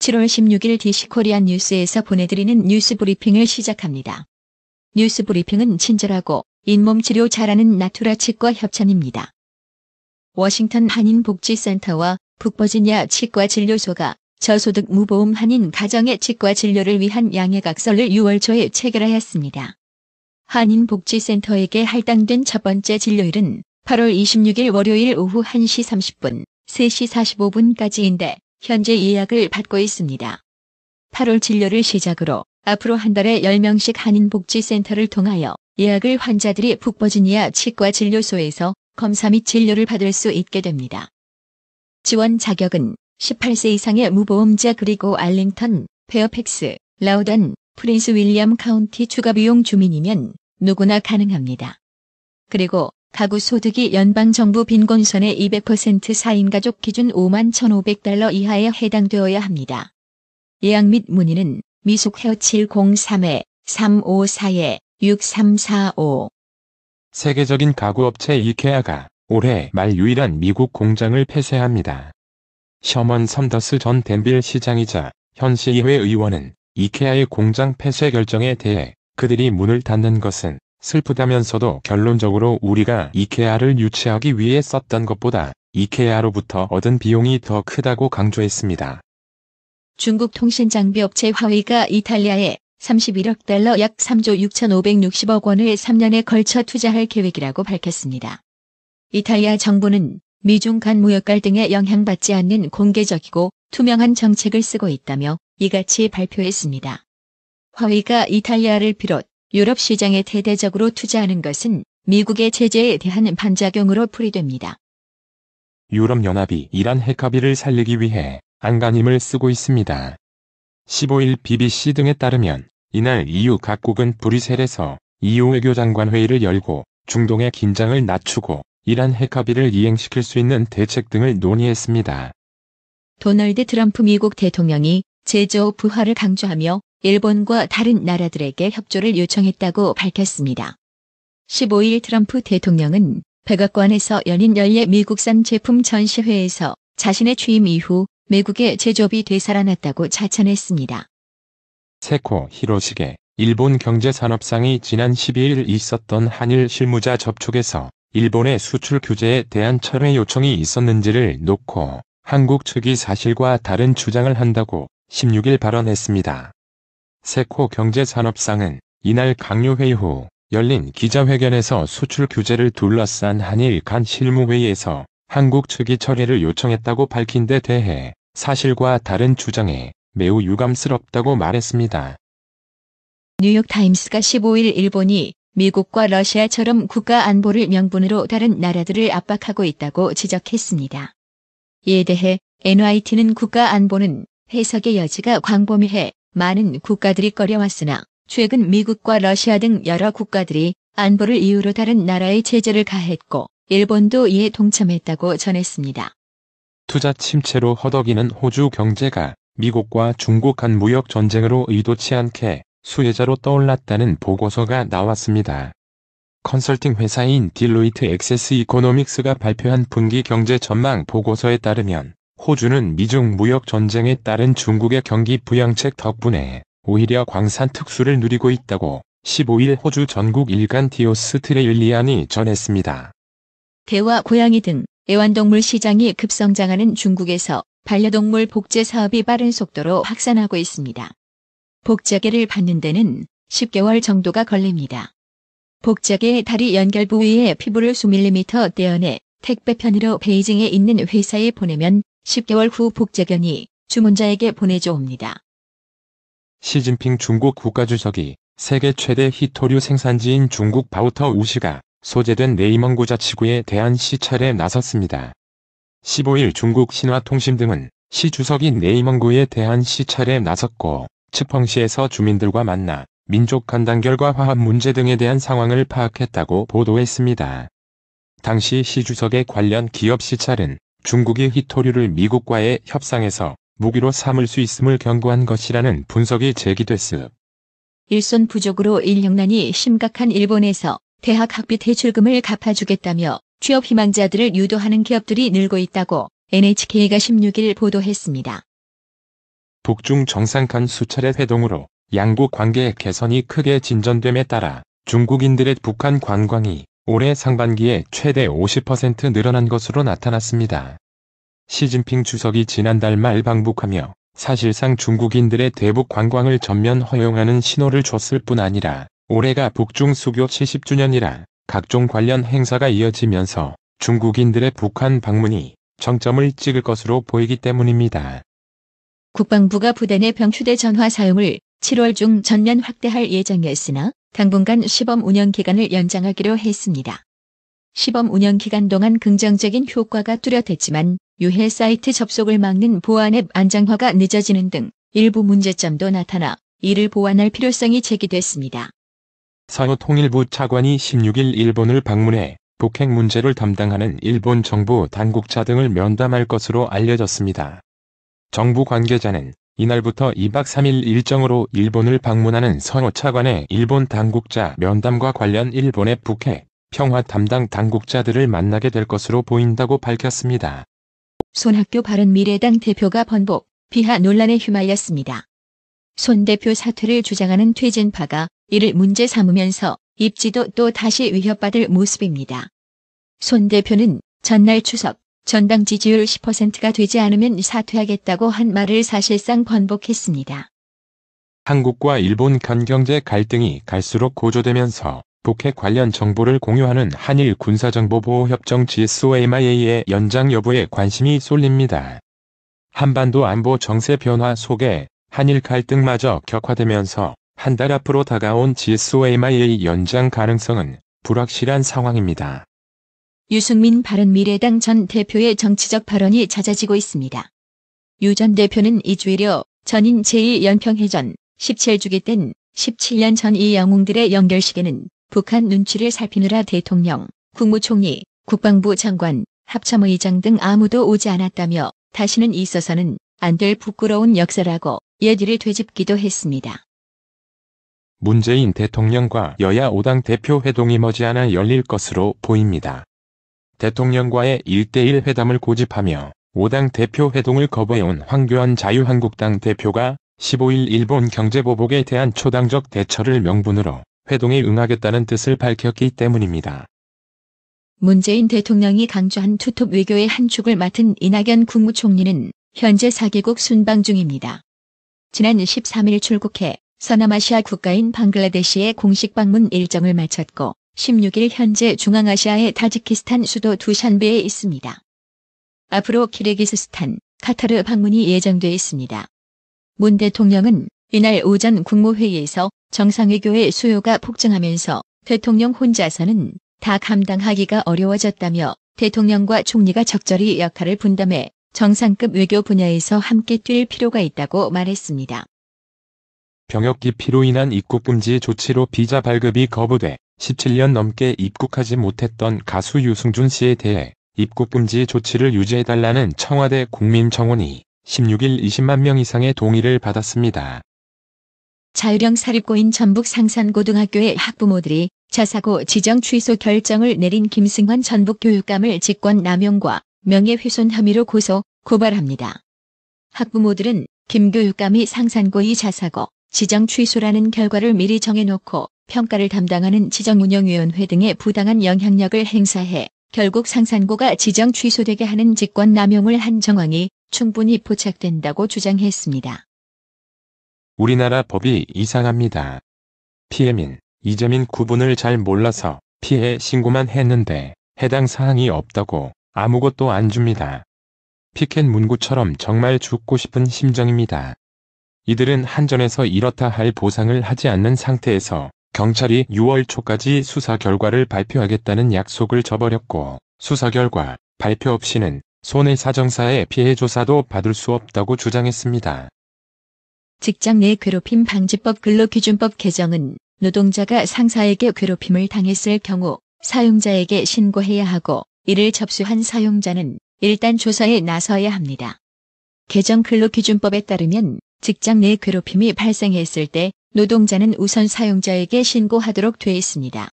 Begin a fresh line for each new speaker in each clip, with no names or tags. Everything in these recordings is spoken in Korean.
7월 16일 DC코리안 뉴스에서 보내드리는 뉴스 브리핑을 시작합니다. 뉴스 브리핑은 친절하고 잇몸 치료 잘하는 나투라 치과 협찬입니다. 워싱턴 한인복지센터와 북버지니아 치과진료소가 저소득 무보험 한인 가정의 치과 진료를 위한 양해각서를 6월 초에 체결하였습니다. 한인복지센터에게 할당된 첫 번째 진료일은 8월 26일 월요일 오후 1시 30분, 3시 45분까지인데 현재 예약을 받고 있습니다. 8월 진료를 시작으로 앞으로 한 달에 10명씩 한인복지센터를 통하여 예약을 환자들이 북버지니아 치과진료소에서 검사 및 진료를 받을 수 있게 됩니다. 지원 자격은 18세 이상의 무보험자 그리고 알링턴, 페어팩스, 라우던, 프린스 윌리엄 카운티 추가비용 주민이면 누구나 가능합니다. 그리고 가구 소득이 연방정부 빈곤선의 200% 4인 가족 기준 $51,500 이하에 해당되어야 합니다. 예약 및 문의는 미숙헤어 703-354-6345
세계적인 가구업체 이케아가 올해 말 유일한 미국 공장을 폐쇄합니다. 셔먼 썬더스 전 댄빌 시장이자 현 시의회 의원은 이케아의 공장 폐쇄 결정에 대해 그들이 문을 닫는 것은 슬프다면서도 결론적으로 우리가 이케아를 유치하기 위해 썼던 것보다 이케아로부터 얻은 비용이 더 크다고 강조했습니다.
중국 통신장비업체 화웨이가 이탈리아에 $31억 약 3조 6,560억 원을 3년에 걸쳐 투자할 계획이라고 밝혔습니다. 이탈리아 정부는 미중 간 무역 갈등에 영향받지 않는 공개적이고 투명한 정책을 쓰고 있다며 이같이 발표했습니다. 화웨이가 이탈리아를 비롯 유럽 시장에 대대적으로 투자하는 것은 미국의 제재에 대한 반작용으로 풀이됩니다.
유럽연합이 이란 핵합의를 살리기 위해 안간힘을 쓰고 있습니다. 15일 BBC 등에 따르면 이날 EU 각국은 브뤼셀에서 EU 외교장관 회의를 열고 중동의 긴장을 낮추고 이란 핵합의를 이행시킬 수 있는 대책 등을 논의했습니다.
도널드 트럼프 미국 대통령이 제조 부활을 강조하며 일본과 다른 나라들에게 협조를 요청했다고 밝혔습니다. 15일 트럼프 대통령은 백악관에서 열린 연례 미국산 제품 전시회에서 자신의 취임 이후 미국의 제조업이 되살아났다고 자찬했습니다.
세코 히로시게 일본 경제산업상이 지난 12일 있었던 한일 실무자 접촉에서 일본의 수출 규제에 대한 철회 요청이 있었는지를 놓고 한국 측이 사실과 다른 주장을 한다고 16일 발언했습니다. 세코 경제산업상은 이날 강요회의 후 열린 기자회견에서 수출 규제를 둘러싼 한일 간 실무회의에서 한국 측이 철회를 요청했다고 밝힌 데 대해 사실과 다른 주장에 매우 유감스럽다고 말했습니다.
뉴욕타임스가 15일 일본이 미국과 러시아처럼 국가 안보를 명분으로 다른 나라들을 압박하고 있다고 지적했습니다. 이에 대해 NYT는 국가 안보는 해석의 여지가 광범위해 많은 국가들이 꺼려왔으나 최근 미국과 러시아 등 여러 국가들이 안보를 이유로 다른 나라에 제재를 가했고 일본도 이에 동참했다고 전했습니다.
투자 침체로 허덕이는 호주 경제가 미국과 중국 간 무역 전쟁으로 의도치 않게 수혜자로 떠올랐다는 보고서가 나왔습니다. 컨설팅 회사인 딜로이트 액세스 이코노믹스가 발표한 분기 경제 전망 보고서에 따르면 호주는 미중 무역 전쟁에 따른 중국의 경기 부양책 덕분에 오히려 광산 특수를 누리고 있다고 15일 호주 전국 일간 디오스트레일리안이 전했습니다.
개와 고양이 등 애완동물 시장이 급성장하는 중국에서 반려동물 복제 사업이 빠른 속도로 확산하고 있습니다. 복제계를 받는 데는 10개월 정도가 걸립니다. 복제계의 다리 연결 부위에 피부를 수밀리미터 떼어내 택배편으로 베이징에 있는 회사에 보내면 10개월 후 복제견이 주문자에게 보내줘옵니다.
시진핑 중국 국가주석이 세계 최대 히토류 생산지인 중국 바오터 우시가 소재된 네이멍구 자치구에 대한 시찰에 나섰습니다. 15일 중국 신화통신 등은 시 주석이 네이멍구에 대한 시찰에 나섰고 츠펑시에서 주민들과 만나 민족 간단결과 화합 문제 등에 대한 상황을 파악했다고 보도했습니다. 당시 시 주석의 관련 기업 시찰은 중국이 히토류를 미국과의 협상에서 무기로 삼을 수 있음을 경고한 것이라는 분석이 제기됐습니다.
일손 부족으로 인력난이 심각한 일본에서 대학 학비 대출금을 갚아주겠다며 취업 희망자들을 유도하는 기업들이 늘고 있다고 NHK가 16일 보도했습니다.
북중 정상 간 수차례 회동으로 양국 관계 개선이 크게 진전됨에 따라 중국인들의 북한 관광이 올해 상반기에 최대 50% 늘어난 것으로 나타났습니다. 시진핑 주석이 지난달 말 방북하며 사실상 중국인들의 대북 관광을 전면 허용하는 신호를 줬을 뿐 아니라 올해가 북중 수교 70주년이라 각종 관련 행사가 이어지면서 중국인들의 북한 방문이 정점을 찍을 것으로 보이기 때문입니다.
국방부가 부대 병 휴대전화 사용을 7월 중 전면 확대할 예정이었으나 당분간 시범 운영 기간을 연장하기로 했습니다. 시범 운영 기간 동안 긍정적인 효과가 뚜렷했지만 유해 사이트 접속을 막는 보안 앱 안정화가 늦어지는 등 일부 문제점도 나타나 이를 보완할 필요성이 제기됐습니다.
서해 통일부 차관이 16일 일본을 방문해 북핵 문제를 담당하는 일본 정부 당국자 등을 면담할 것으로 알려졌습니다. 정부 관계자는 이날부터 2박 3일 일정으로 일본을 방문하는 서해 차관의 일본 당국자 면담과 관련 일본의 북핵, 평화 담당 당국자들을 만나게 될 것으로 보인다고 밝혔습니다.
손학규 바른미래당 대표가 번복, 비하 논란에 휘말렸습니다. 손 대표 사퇴를 주장하는 퇴진파가 이를 문제 삼으면서 입지도 또 다시 위협받을 모습입니다. 손 대표는 전날 추석, 전당 지지율 10%가 되지 않으면 사퇴하겠다고 한 말을 사실상 번복했습니다.
한국과 일본 간 경제 갈등이 갈수록 고조되면서 북핵 관련 정보를 공유하는 한일 군사정보보호협정 GSOMIA의 연장 여부에 관심이 쏠립니다. 한반도 안보 정세 변화 속에 한일 갈등마저 격화되면서 한 달 앞으로 다가온 GSOMIA 연장 가능성은 불확실한 상황입니다.
유승민 바른미래당 전 대표의 정치적 발언이 잦아지고 있습니다. 유 전 대표는 2주일여 전인 제2연평해전 17주기 땐 17년 전 이 영웅들의 연결식에는 북한 눈치를 살피느라 대통령, 국무총리, 국방부 장관, 합참의장 등 아무도 오지 않았다며 다시는 있어서는 안 될 부끄러운 역사라고 예디를 되짚기도 했습니다.
문재인 대통령과 여야 5당 대표 회동이 머지않아 열릴 것으로 보입니다. 대통령과의 1대1 회담을 고집하며 5당 대표 회동을 거부해온 황교안 자유한국당 대표가 15일 일본 경제보복에 대한 초당적 대처를 명분으로 회동에 응하겠다는 뜻을 밝혔기 때문입니다.
문재인 대통령이 강조한 투톱 외교의 한 축을 맡은 이낙연 국무총리는 현재 4개국 순방 중입니다. 지난 13일 출국해 서남아시아 국가인 방글라데시의 공식 방문 일정을 마쳤고 16일 현재 중앙아시아의 타지키스탄 수도 두샨베에 있습니다. 앞으로 키르기스스탄, 카타르 방문이 예정돼 있습니다. 문 대통령은 이날 오전 국무회의에서 정상외교의 수요가 폭증하면서 대통령 혼자서는 다 감당하기가 어려워졌다며 대통령과 총리가 적절히 역할을 분담해 정상급 외교 분야에서 함께 뛸 필요가 있다고 말했습니다.
병역 기피로 인한 입국 금지 조치로 비자 발급이 거부돼 17년 넘게 입국하지 못했던 가수 유승준 씨에 대해 입국 금지 조치를 유지해달라는 청와대 국민청원이 16일 20만 명 이상의 동의를 받았습니다.
자유령 사립고인 전북 상산고등학교의 학부모들이 자사고 지정 취소 결정을 내린 김승환 전북교육감을 직권남용과 명예훼손 혐의로 고발합니다. 학부모들은 김 교육감이 상산고의 자사고 지정 취소라는 결과를 미리 정해놓고 평가를 담당하는 지정운영위원회 등의 부당한 영향력을 행사해 결국 상산고가 지정 취소되게 하는 직권남용을 한 정황이 충분히 포착된다고 주장했습니다.
우리나라 법이 이상합니다. 피해민, 이재민 구분을 잘 몰라서 피해 신고만 했는데 해당 사항이 없다고 아무것도 안 줍니다. 피켓 문구처럼 정말 죽고 싶은 심정입니다. 이들은 한전에서 이렇다 할 보상을 하지 않는 상태에서 경찰이 6월 초까지 수사 결과를 발표하겠다는 약속을 저버렸고 수사 결과 발표 없이는 손해사정사의 피해 조사도 받을 수 없다고 주장했습니다.
직장 내 괴롭힘 방지법 근로기준법 개정은 노동자가 상사에게 괴롭힘을 당했을 경우 사용자에게 신고해야 하고 이를 접수한 사용자는 일단 조사에 나서야 합니다. 개정 근로기준법에 따르면 직장 내 괴롭힘이 발생했을 때 노동자는 우선 사용자에게 신고하도록 돼 있습니다.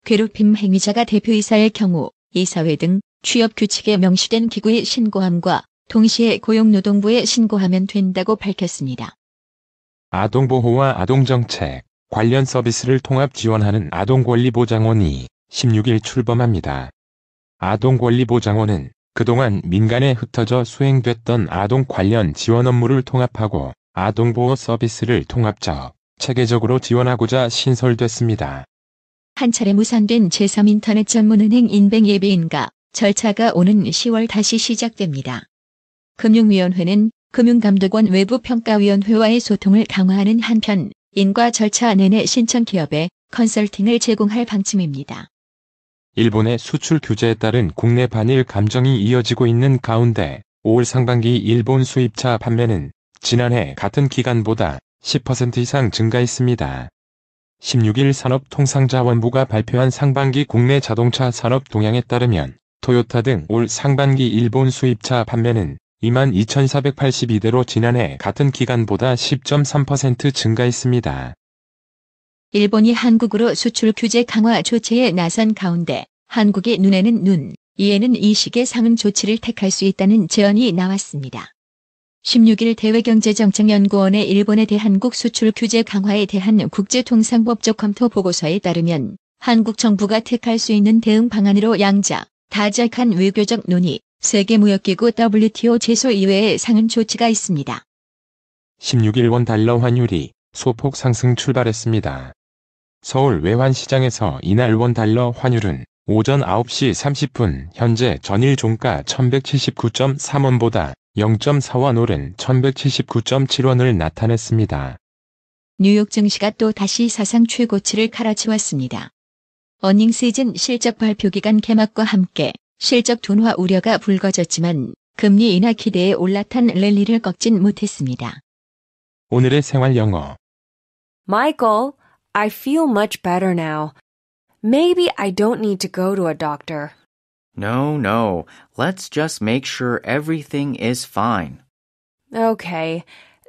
괴롭힘 행위자가 대표이사일 경우 이사회 등 취업 규칙에 명시된 기구에 신고함과 동시에 고용노동부에 신고하면 된다고 밝혔습니다.
아동보호와 아동정책 관련 서비스를 통합 지원하는 아동권리보장원이 16일 출범합니다. 아동권리보장원은 그동안 민간에 흩어져 수행됐던 아동 관련 지원 업무를 통합하고 아동보호 서비스를 통합적, 체계적으로 지원하고자 신설됐습니다.
한 차례 무산된 제3인터넷 전문은행 인뱅예비인가 절차가 오는 10월 다시 시작됩니다. 금융위원회는 금융감독원 외부평가위원회와의 소통을 강화하는 한편 인가 절차 내내 신청 기업에 컨설팅을 제공할 방침입니다.
일본의 수출 규제에 따른 국내 반일 감정이 이어지고 있는 가운데 올 상반기 일본 수입차 판매는 지난해 같은 기간보다 10% 이상 증가했습니다. 16일 산업통상자원부가 발표한 상반기 국내 자동차 산업 동향에 따르면 토요타 등 올 상반기 일본 수입차 판매는 22,482대로 지난해 같은 기간보다 10.3% 증가했습니다.
일본이 한국으로 수출 규제 강화 조치에 나선 가운데 한국의 눈에는 눈, 이에는 이식의 상응 조치를 택할 수 있다는 제언이 나왔습니다. 16일 대외경제정책연구원의 일본에 대한 한국 수출 규제 강화에 대한 국제통상법적 검토 보고서에 따르면 한국 정부가 택할 수 있는 대응 방안으로 양자, 다작한 외교적 논의, 세계무역기구 WTO 제소 이외의 상응 조치가 있습니다.
16일 원 달러 환율이 소폭 상승 출발했습니다. 서울 외환시장에서 이날 원 달러 환율은 오전 9시 30분 현재 전일 종가 1179.3원보다 0.4원 오른 1179.7원을 나타냈습니다.
뉴욕 증시가 또 다시 사상 최고치를 갈아치웠습니다. 어닝시즌 실적 발표 기간 개막과 함께 실적 둔화 우려가 불거졌지만 금리 인하 기대에 올라탄 랠리를 꺾진 못했습니다.
오늘의 생활 영어.
Michael, I feel much better now. Maybe I don't need to go to a doctor.
No. Let's just make sure everything is fine.
Okay.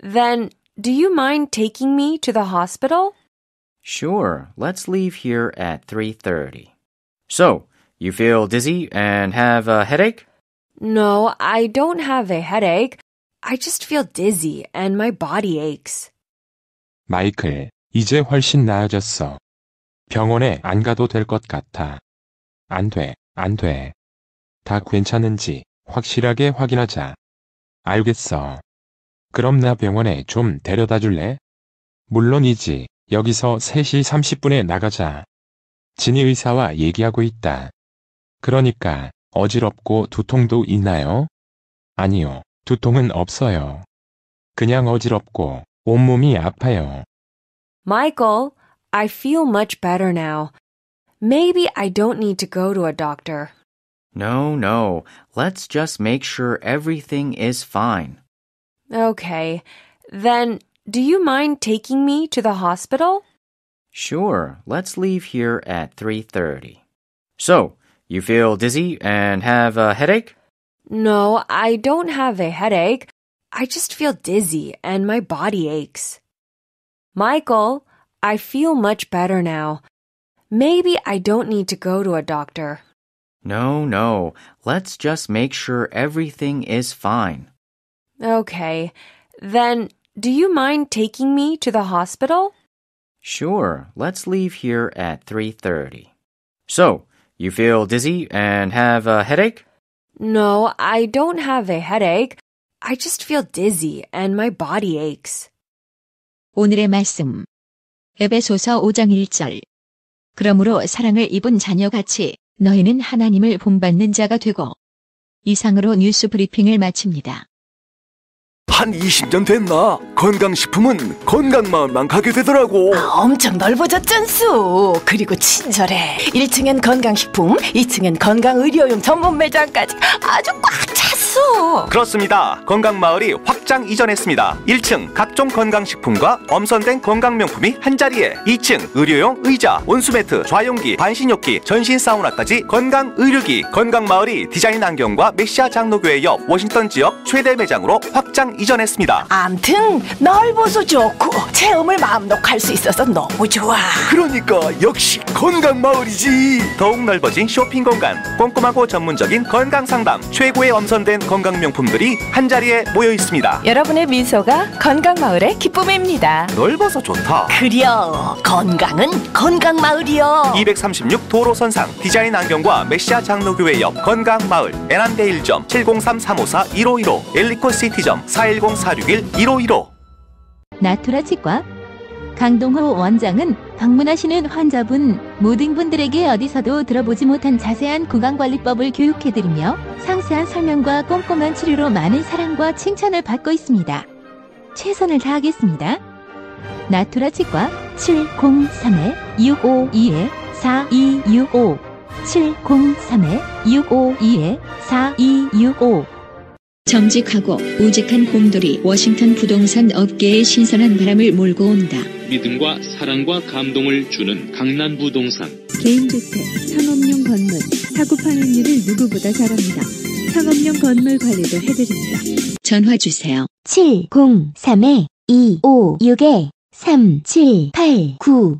Then, do you mind taking me to the hospital?
Sure, let's leave here at 3:30. So, you feel dizzy and have a headache?
No, I don't have a headache. I just feel dizzy and my body aches.
마이클, 이제 훨씬 나아졌어. 병원에 안 가도 될 것 같아. 안 돼. 다 괜찮은지 확실하게 확인하자. 알겠어. 그럼 나 병원에 좀 데려다 줄래? 물론이지. 여기서 3시 30분에 나가자. 진희 의사와 얘기하고 있다. 그러니까 어지럽고 두통도 있나요? 아니요. 두통은 없어요. 그냥 어지럽고 온몸이 아파요.
Michael, I feel much better now. Maybe I don't need to go to a doctor.
No. Let's just make sure everything is fine.
Okay. Then, do you mind taking me to the hospital?
Sure, let's leave here at 3:30. So, you feel dizzy and have a headache?
No, I don't have a headache. I just feel dizzy and my body aches. Michael, I feel much better now. Maybe I don't need to go to a doctor.
No. Let's just make sure everything is fine.
Okay. Then, do you mind taking me to the hospital?
Sure, let's leave here at 3:30. So, you feel dizzy and have a headache?
No, I don't have a headache. I just feel dizzy and my body aches.
오늘의 말씀. 에베소서 5장 1절. 그러므로 사랑을 입은 자녀같이 너희는 하나님을 본받는 자가 되고. 이상으로 뉴스 브리핑을 마칩니다.
한 20년 됐나? 건강식품은 건강마을만 가게 되더라고.
엄청 넓어졌잖소. 그리고 친절해. 1층엔 건강식품, 2층엔 건강의료용 전문 매장까지 아주 꽉 찼어.
그렇습니다. 건강마을이 확
확장 이전했습니다. 1층 각종 건강식품과 엄선된 건강명품이 한자리에, 2층 의료용 의자, 온수매트, 좌용기, 반신욕기, 전신 사우나까지 건강의료기. 건강마을이 디자인 안경과 메시아 장로교회 옆 워싱턴 지역 최대 매장으로 확장 이전했습니다.
암튼 넓어서 좋고 체험을 마음 놓고 할 수 있어서 너무 좋아.
그러니까 역시 건강마을이지.
더욱 넓어진 쇼핑 공간, 꼼꼼하고 전문적인 건강 상담, 최고의 엄선된 건강명품들이 한자리에 모여 있습니다.
여러분의 미소가 건강마을의 기쁨입니다.
넓어서 좋다.
그려 건강은 건강마을이요.
236 도로선상 디자인 안경과 메시아 장로교회 옆 건강마을, 애난데 1점 703-354-1515, 엘리코시티점 410-461-1515.
나투라 치과 강동호 원장은 방문하시는 환자분 모든 분들에게 어디서도 들어보지 못한 자세한 구강관리법을 교육해드리며 상세한 설명과 꼼꼼한 치료로 많은 사랑과 칭찬을 받고 있습니다. 최선을 다하겠습니다. 나투라 치과 703-652-4265 703-652-4265. 정직하고 우직한 곰돌이 워싱턴 부동산 업계의 신선한 바람을 몰고 온다.
믿음과 사랑과 감동을 주는 강남 부동산.
개인주택, 상업용 건물, 사고 파행률을 누구보다 잘합니다. 상업용 건물 관리도 해드립니다.
전화 주세요.
703-256-3789.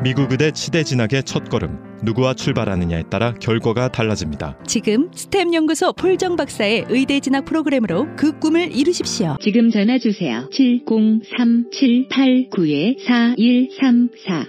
미국 의대 치대 진학의 첫걸음. 누구와 출발하느냐에 따라 결과가 달라집니다.
지금 스템 연구소 폴정 박사의 의대 진학 프로그램으로 그 꿈을 이루십시오.
지금 전화 주세요. 703-789-4134